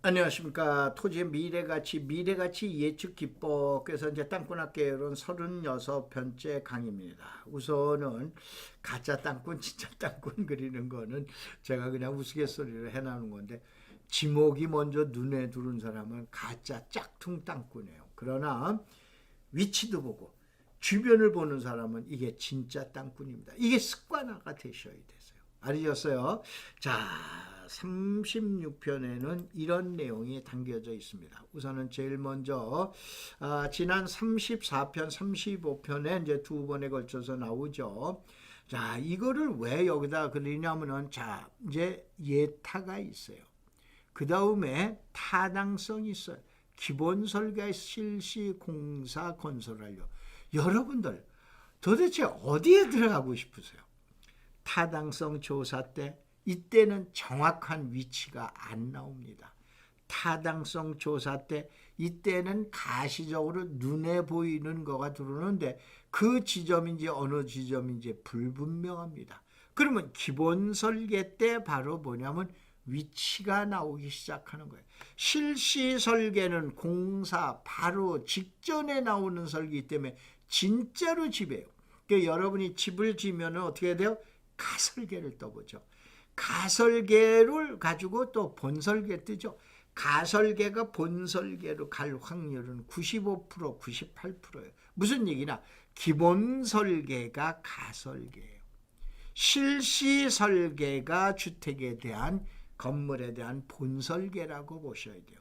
안녕하십니까. 토지의 미래가치 예측 기법에서 이제 땅꾼학개론 36편째 강의입니다. 우선은 가짜 땅꾼, 진짜 땅꾼 그리는 거는 제가 그냥 우스갯소리로 해나는 건데, 지목이 먼저 눈에 들어온 사람은 가짜 짝퉁 땅꾼이에요. 그러나 위치도 보고 주변을 보는 사람은 이게 진짜 땅꾼입니다. 이게 습관화가 되셔야 되세요. 알으셨어요? 자, 36편에는 이런 내용이 담겨져 있습니다. 우선은 제일 먼저 지난 34편, 35편에 이제 두 번에 걸쳐서 나오죠. 자, 이거를 왜 여기다 그리냐면은, 자, 이제 예타가 있어요. 그 다음에 타당성이 있어요. 기본 설계, 실시, 공사, 건설하려. 여러분들 도대체 어디에 들어가고 싶으세요? 타당성 조사 때 이때는 정확한 위치가 안 나옵니다. 타당성 조사 때 이때는 가시적으로 눈에 보이는 거가 들어오는데 그 지점인지 어느 지점인지 불분명합니다. 그러면 기본 설계 때 바로 뭐냐면 위치가 나오기 시작하는 거예요. 실시 설계는 공사 바로 직전에 나오는 설계이기 때문에 진짜로 집이에요. 그러니까 여러분이 집을 지면 어떻게 돼요? 가설계를 떠보죠. 가설계를 가지고 또 본설계 뜨죠. 가설계가 본설계로 갈 확률은 95%, 98%예요. 무슨 얘기나? 기본 설계가 가설계예요. 실시 설계가 주택에 대한, 건물에 대한 본설계라고 보셔야 돼요.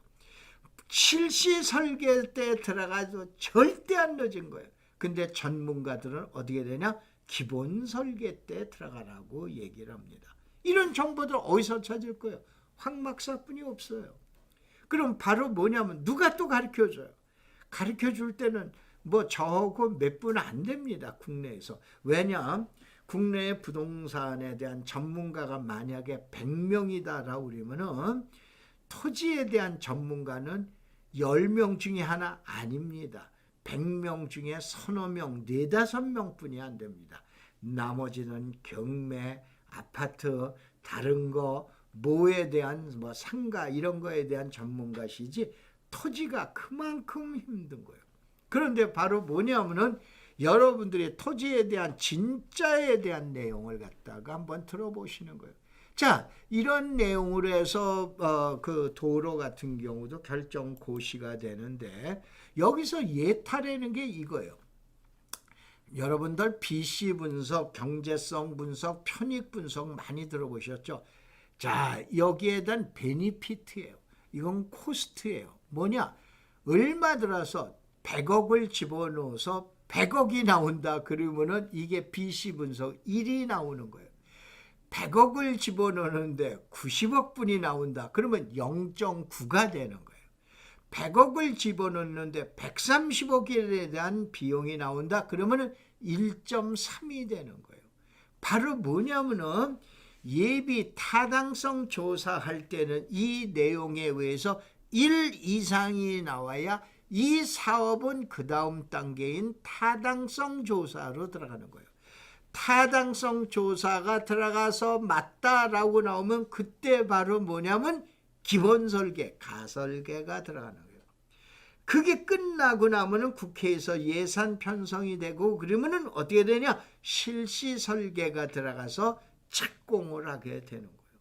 실시 설계 때 들어가도 절대 안 늦은 거예요. 근데 전문가들은 어떻게 되냐? 기본 설계 때 들어가라고 얘기를 합니다. 이런 정보들 어디서 찾을 거예요? 황 박사뿐이 없어요. 그럼 바로 뭐냐면 누가 또 가르쳐줘요? 가르쳐줄 때는 뭐 저하고 몇 분 안 됩니다. 국내에서. 왜냐? 국내의 부동산에 대한 전문가가 만약에 100명이다라고 그러면은 토지에 대한 전문가는 10명 중에 하나 아닙니다. 100명 중에 서너 명, 4, 5명뿐이 안 됩니다. 나머지는 경매, 아파트, 다른 거, 뭐에 대한 뭐 상가 이런 거에 대한 전문가시지 토지가 그만큼 힘든 거예요. 그런데 바로 뭐냐면은 여러분들이 토지에 대한 진짜에 대한 내용을 갖다가 한번 들어보시는 거예요. 자, 이런 내용으로 해서 그 도로 같은 경우도 결정 고시가 되는데 여기서 예타라는 게 이거예요. 여러분들 BC 분석, 경제성 분석, 편익 분석 많이 들어보셨죠? 자, 여기에 대한 베니피트예요. 이건 코스트예요. 뭐냐? 얼마 들어서 100억을 집어넣어서 100억이 나온다. 그러면은 이게 BC 분석 1이 나오는 거예요. 100억을 집어넣는데 90억 분이 나온다. 그러면 0.9가 되는 거예요. 100억을 집어넣는데 130억에 대한 비용이 나온다. 그러면 1.3이 되는 거예요. 바로 뭐냐면은 예비 타당성 조사할 때는 이 내용에 의해서 1 이상이 나와야 이 사업은 그 다음 단계인 타당성 조사로 들어가는 거예요. 타당성 조사가 들어가서 맞다라고 나오면 그때 바로 뭐냐면 기본 설계, 가설계가 들어가는 거예요. 그게 끝나고 나면은 국회에서 예산 편성이 되고 그러면은 어떻게 되냐? 실시 설계가 들어가서 착공을 하게 되는 거예요.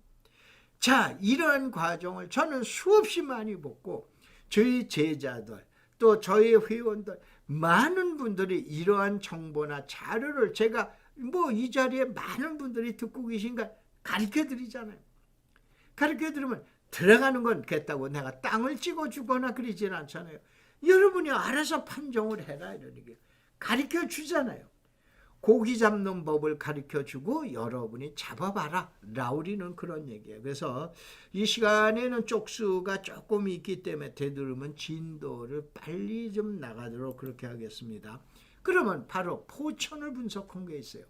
자, 이러한 과정을 저는 수없이 많이 보고 저희 제자들 또 저희 회원들 많은 분들이 이러한 정보나 자료를 제가 뭐 이 자리에 많은 분들이 듣고 계신가 가르쳐 드리잖아요. 가르쳐 드리면 들어가는 건 됐다고 내가 땅을 찍어 주거나 그러진 않잖아요. 여러분이 알아서 판정을 해라 이러는 게 가르쳐 주잖아요. 고기 잡는 법을 가르쳐 주고 여러분이 잡아봐라. 라우리는 그런 얘기예요. 그래서 이 시간에는 쪽수가 조금 있기 때문에 되도록이면 진도를 빨리 좀 나가도록 그렇게 하겠습니다. 그러면 바로 포천을 분석한 게 있어요.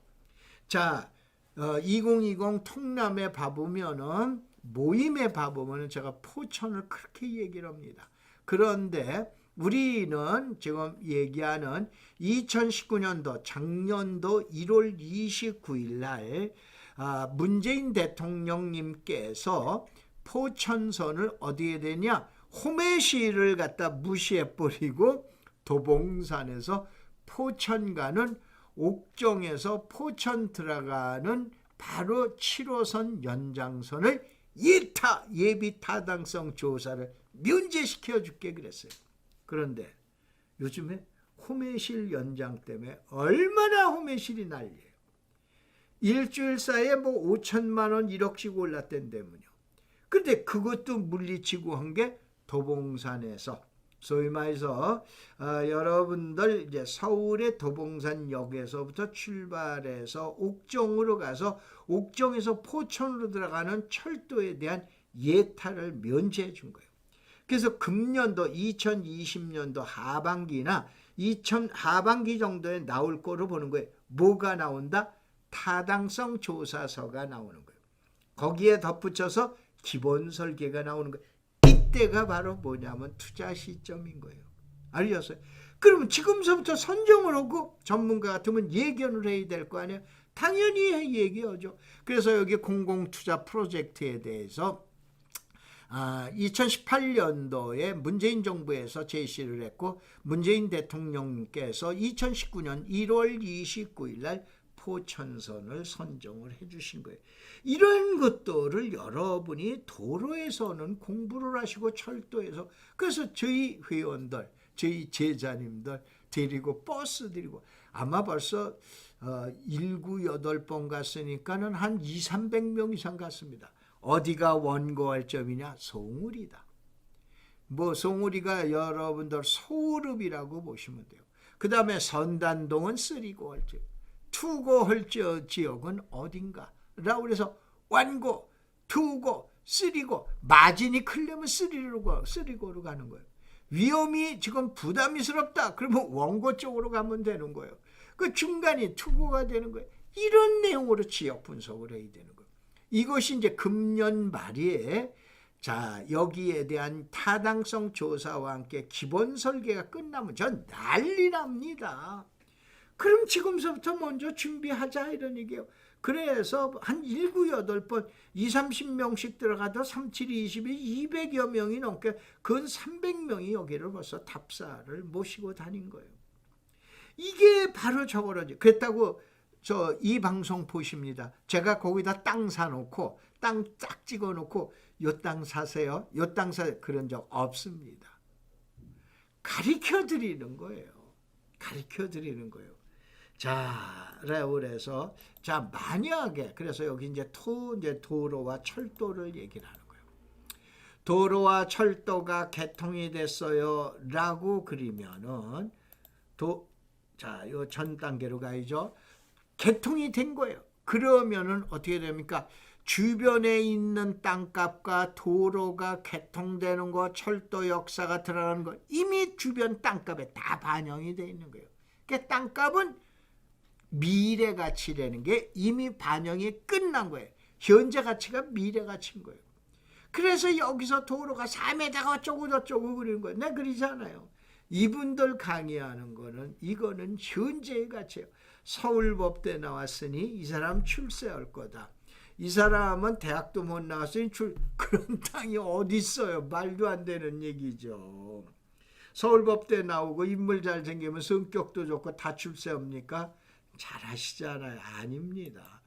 자, 2020 통남에 봐보면은 모임에 봐보면은 제가 포천을 그렇게 얘기를 합니다. 그런데 우리는 지금 얘기하는 2019년도 작년도 1월 29일 날 문재인 대통령님께서 포천선을 어디에 대냐? 호메시를 갖다 무시해버리고 도봉산에서 포천 가는, 옥정에서 포천 들어가는 바로 7호선 연장선을 예비 타당성 조사를 면제시켜 줄게 그랬어요. 그런데 요즘에 호메실 연장 때문에 얼마나 호메실이 난리예요. 일주일 사이에 뭐 5천만 원 1억씩 올랐댄다면요. 근데 그것도 물리치고 한 게 도봉산에서, 소위 말해서 여러분들 이제 서울의 도봉산역에서부터 출발해서 옥정으로 가서 옥정에서 포천으로 들어가는 철도에 대한 예타를 면제해 준 거예요. 그래서 금년도 2020년도 하반기나 하반기 정도에 나올 거로 보는 거예요. 뭐가 나온다? 타당성 조사서가 나오는 거예요. 거기에 덧붙여서 기본 설계가 나오는 거예요. 이때가 바로 뭐냐면 투자 시점인 거예요. 알겠어요? 그러면 지금서부터 선정을 하고 전문가 같으면 예견을 해야 될 거 아니에요? 당연히 얘기하죠. 그래서 여기 공공투자 프로젝트에 대해서 2018년도에 문재인 정부에서 제시를 했고, 문재인 대통령께서 2019년 1월 29일 날 포천선을 선정을 해주신 거예요. 이런 것들을 여러분이 도로에서는 공부를 하시고 철도에서, 그래서 저희 회원들, 저희 제자님들 데리고 버스 데리고 아마 벌써 7, 8번 갔으니까는 한 200~300명 이상 갔습니다. 어디가 원고할 점이냐? 송우리다. 뭐 송우리가 여러분들 소읍이라고 보시면 돼요. 그 다음에 선단동은 쓰리고 할지, 투고 할지 지역은 어딘가 라고 그래서 완고, 투고, 쓰리고, 마진이 크려면 쓰리고로 가는 거예요. 위험이 지금 부담스럽다 그러면 원고 쪽으로 가면 되는 거예요. 그 중간이 투고가 되는 거예요. 이런 내용으로 지역 분석을 해야 되는 거예요. 이것이 이제 금년 말에 여기에 대한 타당성 조사와 함께 기본 설계가 끝나면 전 난리 납니다. 그럼 지금서부터 먼저 준비하자 이런 얘기예요. 그래서 한 7, 8번 20~30명씩 들어가도 3, 7, 20이 200여 명이 넘게 근 300명이 여기를 벌써 답사를 모시고 다닌 거예요. 이게 바로 저거라지. 그랬다고 이 방송 보십니다. 제가 거기다 땅 사놓고 땅 쫙 찍어놓고 요 땅 사세요, 요 땅 사세요 그런 적 없습니다. 가르쳐드리는 거예요. 가르쳐드리는 거예요. 그래서 만약에 그래서 여기 이제 도로와 철도를 얘기를 하는 거예요. 도로와 철도가 개통이 됐어요라고 그리면은 요 전 단계로 가야죠. 개통이 된 거예요. 그러면은 어떻게 됩니까? 주변에 있는 땅값과 도로가 개통되는 거, 철도 역사가 들어가는 거 이미 주변 땅값에 다 반영이 되어 있는 거예요. 그러니까 땅값은 미래 가치라는 게 이미 반영이 끝난 거예요. 현재 가치가 미래 가치인 거예요. 그래서 여기서 도로가 4m가 어쩌고 저쩌고 그러는 거예요. 내가 그러잖아요. 이분들 강의하는 거는 이거는 현재의 가치예요. 서울법대 나왔으니 이 사람 출세할 거다. 이 사람은 대학도 못 나왔으니 그런 땅이 어디 있어요. 말도 안 되는 얘기죠. 서울법대 나오고 인물 잘생기면 성격도 좋고 다 출세합니까? 잘하시잖아요. 아닙니다.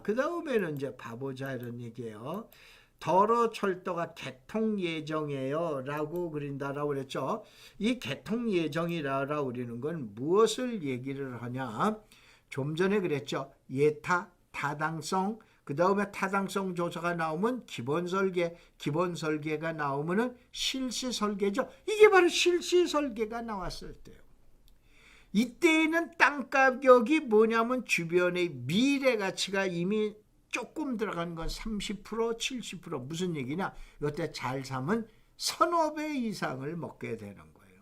그 다음에는 이제 봐보자 이런 얘기예요. 도로 철도가 개통 예정이에요 라고 그린다라고 그랬죠. 이 개통 예정이라고 그리는 건 무엇을 얘기를 하냐? 좀 전에 그랬죠. 예타, 타당성, 그 다음에 타당성 조사가 나오면 기본 설계가 나오면은 실시 설계죠. 이게 바로 실시 설계가 나왔을 때요. 이때에는 땅 가격이 뭐냐면 주변의 미래 가치가 이미 조금 들어간 건 30%, 70% 무슨 얘기냐? 이때 잘 사면 서너 배 이상을 먹게 되는 거예요.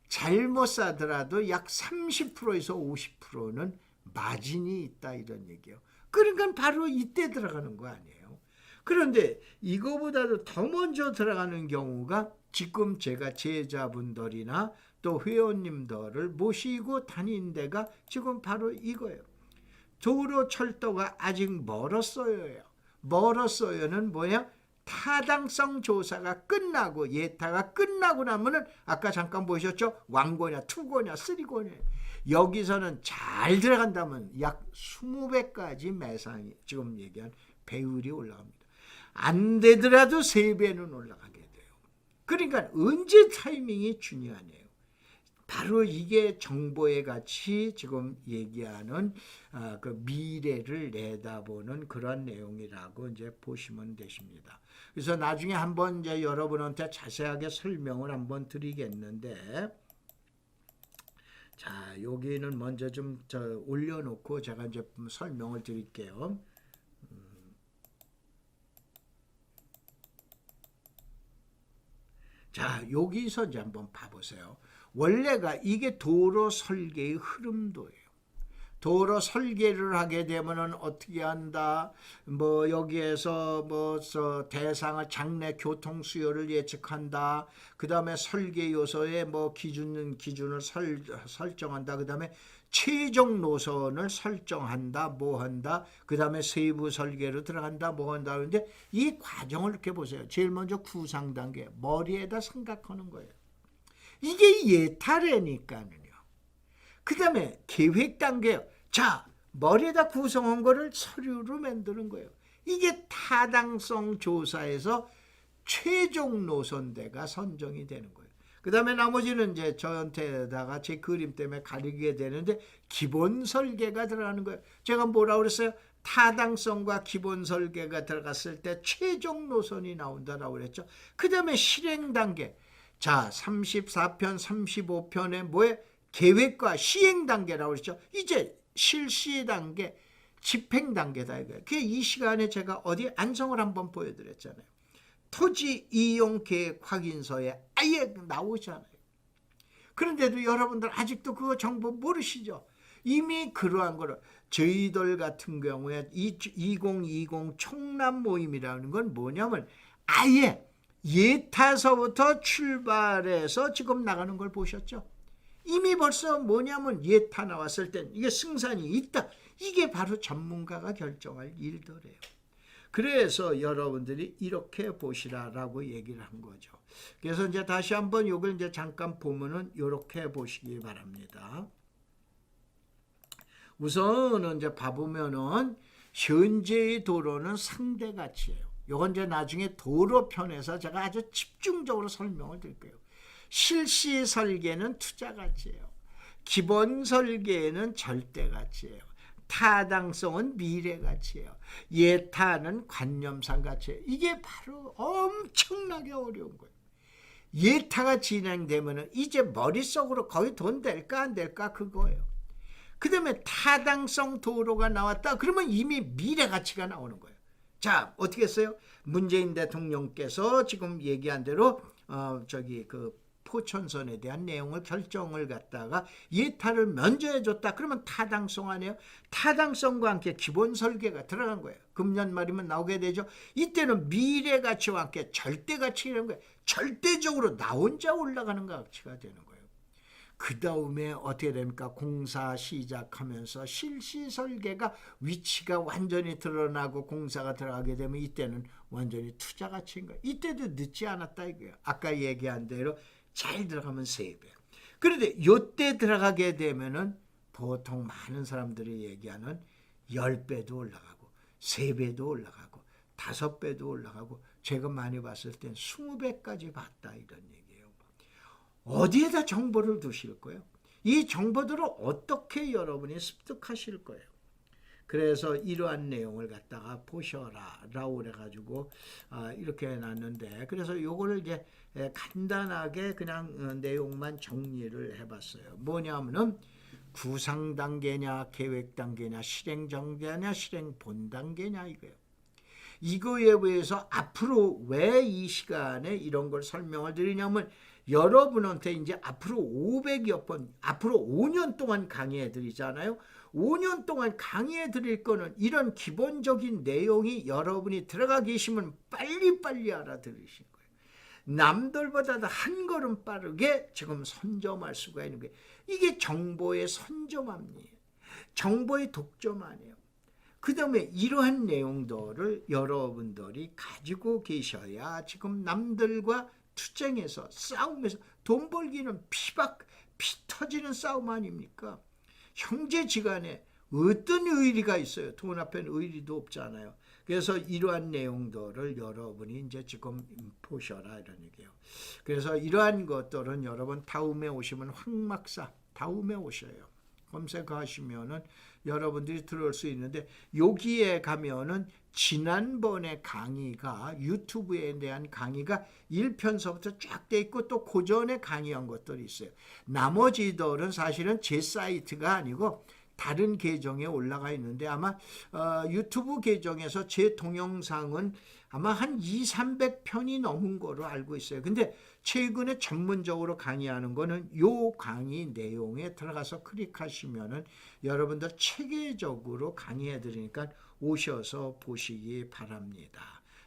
잘못 사더라도 약 30%에서 50%는 마진이 있다 이런 얘기예요. 그러니까 바로 이때 들어가는 거 아니에요. 그런데 이거보다도 더 먼저 들어가는 경우가 지금 제가 제자분들이나 또 회원님들을 모시고 다닌 데가 지금 바로 이거예요. 도로 철도가 아직 멀었어요는 뭐냐? 타당성 조사가 끝나고 예타가 끝나고 나면은 아까 잠깐 보셨죠? 왕고냐, 투고냐, 쓰리고냐. 여기서는 잘 들어간다면 약 20배까지 매상이 지금 얘기한 배율이 올라갑니다. 안 되더라도 3배는 올라가게 돼요. 그러니까 언제 타이밍이 중요하네요. 바로 이게 정보의 가치 지금 얘기하는 그 미래를 내다보는 그런 내용이라고 이제 보시면 되십니다. 그래서 나중에 한번 이제 여러분한테 자세하게 설명을 한번 드리겠는데, 자 여기는 먼저 좀 올려놓고 제가 이제 설명을 드릴게요. 자 여기서 이제 한번 봐보세요. 원래가 이게 도로 설계의 흐름도예요. 도로 설계를 하게 되면은 어떻게 한다? 뭐 여기에서 뭐 대상을 장래 교통 수요를 예측한다. 그 다음에 설계 요소에 뭐 기준을 설정한다. 그 다음에 최종 노선을 설정한다. 뭐 한다. 그 다음에 세부 설계로 들어간다. 뭐 한다. 그런데 이 과정을 이렇게 보세요. 제일 먼저 구상 단계 머리에다 생각하는 거예요. 이게 예타래니까는요. 그 다음에 계획 단계요. 자, 머리에다 구성한 거를 서류로 만드는 거예요. 이게 타당성 조사에서 최종 노선대가 선정이 되는 거예요. 그 다음에 나머지는 이제 저한테다가 제 그림 때문에 가리게 되는데 기본 설계가 들어가는 거예요. 제가 뭐라고 그랬어요? 타당성과 기본 설계가 들어갔을 때 최종 노선이 나온다라고 그랬죠. 그 다음에 실행 단계. 자, 34편, 35편에 뭐에 계획과 시행 단계라고 그랬죠. 이제 실시 단계, 집행 단계다 이거예요. 이 시간에 제가 어디 안성을 한번 보여드렸잖아요. 토지 이용 계획 확인서에 아예 나오잖아요. 그런데도 여러분들 아직도 그거 정보 모르시죠? 이미 그러한 거를 저희들 같은 경우에 2020 총람 모임이라는 건 뭐냐면 아예 예타서부터 출발해서 지금 나가는 걸 보셨죠? 이미 벌써 뭐냐면 예타 나왔을 땐 이게 승산이 있다. 이게 바로 전문가가 결정할 일들이에요. 그래서 여러분들이 이렇게 보시라라고 얘기를 한 거죠. 그래서 이제 다시 한번 이걸 이제 잠깐 보면은 이렇게 보시기 바랍니다. 우선은 이제 봐보면은 현재의 도로는 상대 가치예요. 이건 이제 나중에 도로편에서 제가 아주 집중적으로 설명을 드릴게요. 실시 설계는 투자 가치예요. 기본 설계는 절대 가치예요. 타당성은 미래 가치예요. 예타는 관념상 가치예요. 이게 바로 엄청나게 어려운 거예요. 예타가 진행되면 이제 머릿속으로 거의 돈 될까 안 될까 그거예요. 그 다음에 타당성 도로가 나왔다. 그러면 이미 미래 가치가 나오는 거예요. 자, 어떻게 했어요? 문재인 대통령께서 지금 얘기한 대로 그 포천선에 대한 내용을 결정을 갖다가 예타를 면제해줬다. 그러면 타당성 아니에요? 타당성과 함께 기본 설계가 들어간 거예요. 금년 말이면 나오게 되죠. 이때는 미래 가치와 함께 절대 가치라는 거예요. 절대적으로 나 혼자 올라가는 가치가 되는 거예요. 그 다음에 어떻게 됩니까? 공사 시작하면서 실시 설계가 위치가 완전히 드러나고 공사가 들어가게 되면 이때는 완전히 투자 가치인 거예요. 이때도 늦지 않았다 이거예요. 아까 얘기한 대로 잘 들어가면 3배. 그런데 이때 들어가게 되면은 보통 많은 사람들이 얘기하는 10배도 올라가고 3배도 올라가고 5배도 올라가고 제가 많이 봤을 땐 20배까지 봤다 이런 얘기예요. 어디에다 정보를 두실 거예요? 이 정보들을 어떻게 여러분이 습득하실 거예요? 그래서 이러한 내용을 갖다가 보셔라 라고 그래가지고 이렇게 해놨는데, 그래서 요거를 이제 간단하게 그냥 내용만 정리를 해봤어요. 뭐냐면은 구상 단계냐 계획 단계냐 실행 단계냐 실행 본 단계냐 이거예요. 이거에 의해서 앞으로 왜 이 시간에 이런 걸 설명을 드리냐면 여러분한테 이제 앞으로 500여 번, 앞으로 5년 동안 강의해 드리잖아요. 5년 동안 강의해 드릴 거는 이런 기본적인 내용이 여러분이 들어가 계시면 빨리빨리 알아들으신 거예요. 남들보다도 한 걸음 빠르게 지금 선점할 수가 있는 거예요. 이게 정보의 선점함이에요. 정보의 독점함이에요. 그 다음에 이러한 내용들을 여러분들이 가지고 계셔야 지금 남들과 투쟁해서 싸움에서 돈 벌기는 피 터지는 싸움 아닙니까? 형제지간에 어떤 의리가 있어요? 돈 앞에는 의리도 없잖아요. 그래서 이러한 내용들을 여러분이 이제 지금 보셔라 이런 얘기예요. 그래서 이러한 것들은 여러분 다음에 오시면 황막사 다음에 오셔요. 검색하시면은 여러분들이 들을 수 있는데 여기에 가면은 지난번에 강의가 유튜브에 대한 강의가 1편서부터 쫙 돼 있고 또 고전에 강의한 것들이 있어요. 나머지들은 사실은 제 사이트가 아니고 다른 계정에 올라가 있는데 아마 유튜브 계정에서 제 동영상은 아마 한 200~300편이 넘은 거로 알고 있어요. 근데 최근에 전문적으로 강의하는 거는 요 강의 내용에 들어가서 클릭하시면은 여러분들 체계적으로 강의해 드리니까 오셔서 보시기 바랍니다.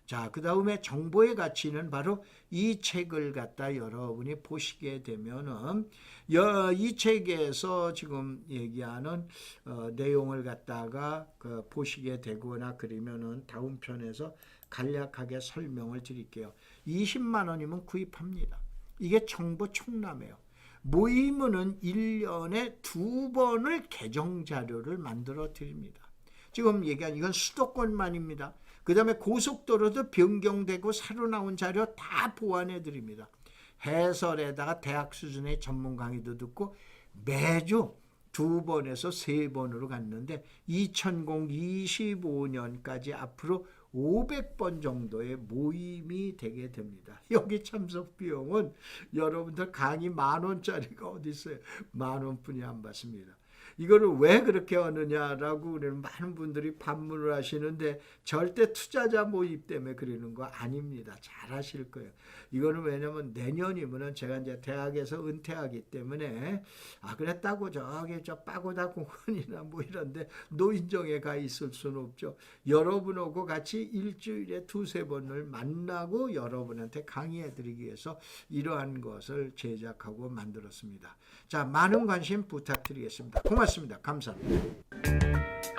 자, 그 다음에 정보의 가치는 바로 이 책을 갖다 여러분이 보시게 되면은 이 책에서 지금 얘기하는 내용을 갖다가 보시게 되거나 그러면은 다음 편에서 간략하게 설명을 드릴게요. 20만 원이면 구입합니다. 이게 정보 총남이에요. 모이면은 1년에 2번을 개정 자료를 만들어 드립니다. 지금 얘기한 이건 수도권만입니다. 그 다음에 고속도로도 변경되고 새로 나온 자료 다 보완해 드립니다. 해설에다가 대학 수준의 전문 강의도 듣고 매주 2번에서 3번으로 갔는데 2025년까지 앞으로 500번 정도의 모임이 되게 됩니다. 여기 참석 비용은 여러분들 강의 10,000원짜리가 어디 있어요? 10,000원뿐이 안 받습니다. 이거를 왜 그렇게 하느냐라고 많은 분들이 반문을 하시는데 절대 투자자 모임 때문에 그러는 거 아닙니다. 잘 하실 거예요. 이거는 왜냐면 내년이면은 제가 이제 대학에서 은퇴하기 때문에 그랬다고 저기 저 빠고다 공원이나 뭐 이런데 노인정에 가 있을 수는 없죠. 여러분하고 같이 일주일에 2~3번을 만나고 여러분한테 강의해 드리기 위해서 이러한 것을 제작하고 만들었습니다. 자, 많은 관심 부탁드리겠습니다. 고맙습니다. 감사합니다.